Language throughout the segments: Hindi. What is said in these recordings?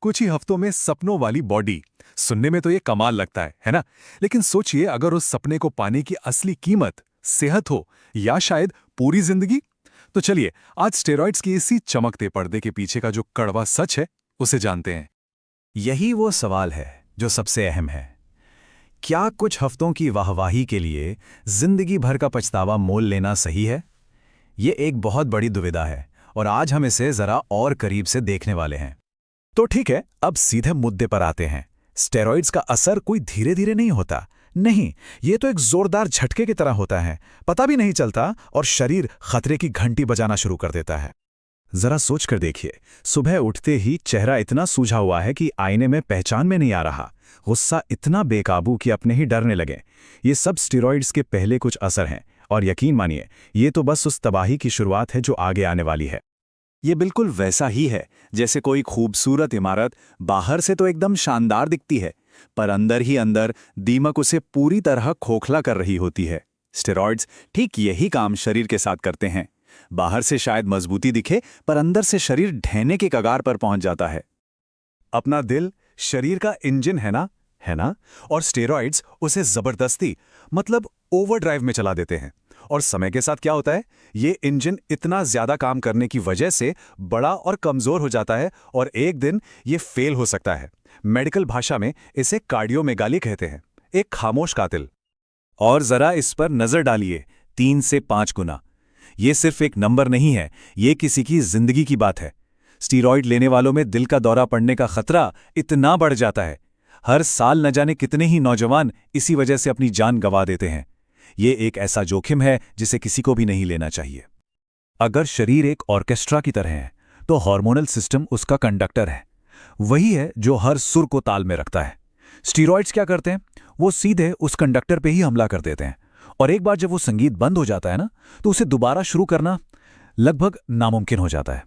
कुछ ही हफ्तों में सपनों वाली बॉडी। सुनने में तो ये कमाल लगता है ना? लेकिन सोचिए, अगर उस सपने को पाने की असली कीमत सेहत हो या शायद पूरी जिंदगी। तो चलिए आज स्टेरॉइड्स की इसी चमकते पर्दे के पीछे का जो कड़वा सच है उसे जानते हैं। यही वो सवाल है जो सबसे अहम है। क्या कुछ हफ्तों की वाहवाही के लिए जिंदगी भर का पछतावा मोल लेना सही है? ये एक बहुत बड़ी दुविधा है और आज हम इसे जरा और करीब से देखने वाले हैं। तो ठीक है, अब सीधे मुद्दे पर आते हैं। स्टेरॉइड्स का असर कोई धीरे धीरे नहीं होता। नहीं, ये तो एक जोरदार झटके की तरह होता है, पता भी नहीं चलता और शरीर खतरे की घंटी बजाना शुरू कर देता है। जरा सोच कर देखिए, सुबह उठते ही चेहरा इतना सूझा हुआ है कि आईने में पहचान में नहीं आ रहा, गुस्सा इतना बेकाबू कि अपने ही डरने लगे। ये सब स्टेरॉइड्स के पहले कुछ असर हैं और यकीन मानिए, ये तो बस उस तबाही की शुरुआत है जो आगे आने वाली है। ये बिल्कुल वैसा ही है जैसे कोई खूबसूरत इमारत बाहर से तो एकदम शानदार दिखती है, पर अंदर ही अंदर दीमक उसे पूरी तरह खोखला कर रही होती है। स्टेरॉइड्स ठीक यही काम शरीर के साथ करते हैं। बाहर से शायद मजबूती दिखे, पर अंदर से शरीर ढहने के कगार पर पहुंच जाता है। अपना दिल शरीर का इंजन है ना? और स्टेरॉइड्स उसे जबरदस्ती मतलब ओवरड्राइव में चला देते हैं। और समय के साथ क्या होता है, ये इंजन इतना ज्यादा काम करने की वजह से बड़ा और कमजोर हो जाता है और एक दिन ये फेल हो सकता है। मेडिकल भाषा में इसे कार्डियोमेगाली कहते हैं, एक खामोश कातिल। और जरा इस पर नजर डालिए, 3 से 5 गुना। ये सिर्फ एक नंबर नहीं है, ये किसी की जिंदगी की बात है। स्टीरॉइड लेने वालों में दिल का दौरा पड़ने का खतरा इतना बढ़ जाता है। हर साल न जाने कितने ही नौजवान इसी वजह से अपनी जान गंवा देते हैं। ये एक ऐसा जोखिम है जिसे किसी को भी नहीं लेना चाहिए। अगर शरीर एक ऑर्केस्ट्रा की तरह है, तो हार्मोनल सिस्टम उसका कंडक्टर है। वही है जो हर सुर को ताल में रखता है। स्टीरॉइड्स क्या करते हैं, वो सीधे उस कंडक्टर पे ही हमला कर देते हैं और एक बार जब वो संगीत बंद हो जाता है ना, तो उसे दोबारा शुरू करना लगभग नामुमकिन हो जाता है।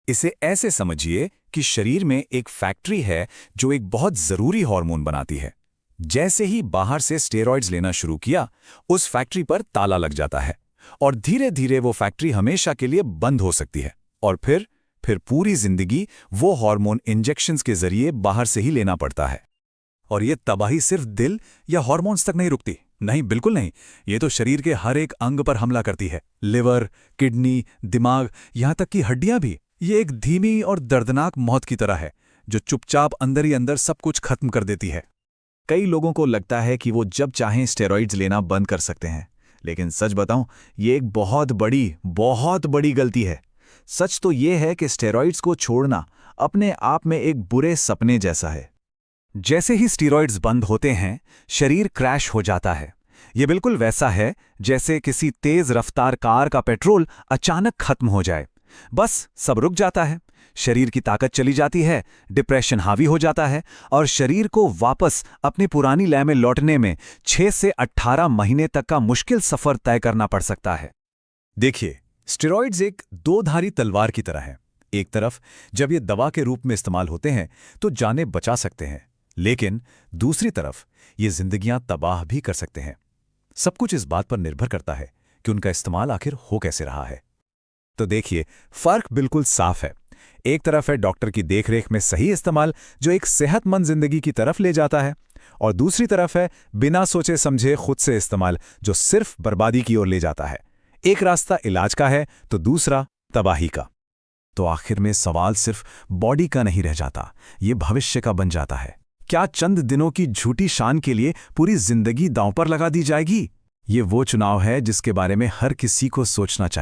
इसे ऐसे समझिए कि शरीर में एक फैक्ट्री है जो एक बहुत जरूरी हार्मोन बनाती है। जैसे ही बाहर से स्टेरॉइड्स लेना शुरू किया, उस फैक्ट्री पर ताला लग जाता है और धीरे धीरे वो फैक्ट्री हमेशा के लिए बंद हो सकती है। और फिर पूरी जिंदगी वो हार्मोन इंजेक्शंस के जरिए बाहर से ही लेना पड़ता है। और ये तबाही सिर्फ दिल या हार्मोन्स तक नहीं रुकती। नहीं, बिल्कुल नहीं। ये तो शरीर के हर एक अंग पर हमला करती है। लिवर, किडनी, दिमाग, यहां तक कि हड्डियां भी। ये एक धीमी और दर्दनाक मौत की तरह है जो चुपचाप अंदर ही अंदर सब कुछ खत्म कर देती है। कई लोगों को लगता है कि वो जब चाहें स्टेरॉइड्स लेना बंद कर सकते हैं, लेकिन सच बताऊं, ये एक बहुत बड़ी गलती है। सच तो ये है कि स्टेरॉइड्स को छोड़ना अपने आप में एक बुरे सपने जैसा है। जैसे ही स्टेरॉइड्स बंद होते हैं, शरीर क्रैश हो जाता है। ये बिल्कुल वैसा है जैसे किसी तेज रफ्तार कार का पेट्रोल अचानक खत्म हो जाए। बस सब रुक जाता है, शरीर की ताकत चली जाती है, डिप्रेशन हावी हो जाता है और शरीर को वापस अपनी पुरानी लय में लौटने में 6 से 18 महीने तक का मुश्किल सफर तय करना पड़ सकता है। देखिए, स्टेरॉइड्स एक दो-धारी तलवार की तरह है। एक तरफ जब ये दवा के रूप में इस्तेमाल होते हैं तो जानें बचा सकते हैं, लेकिन दूसरी तरफ ये जिंदगियां तबाह भी कर सकते हैं। सब कुछ इस बात पर निर्भर करता है कि उनका इस्तेमाल आखिर हो कैसे रहा है। तो देखिए, फर्क बिल्कुल साफ है। एक तरफ है डॉक्टर की देखरेख में सही इस्तेमाल जो एक सेहतमंद जिंदगी की तरफ ले जाता है, और दूसरी तरफ है बिना सोचे समझे खुद से इस्तेमाल जो सिर्फ बर्बादी की ओर ले जाता है। एक रास्ता इलाज का है तो दूसरा तबाही का। तो आखिर में सवाल सिर्फ बॉडी का नहीं रह जाता, ये भविष्य का बन जाता है। क्या चंद दिनों की झूठी शान के लिए पूरी जिंदगी दांव पर लगा दी जाएगी? ये वो चुनाव है जिसके बारे में हर किसी को सोचना चाहिए।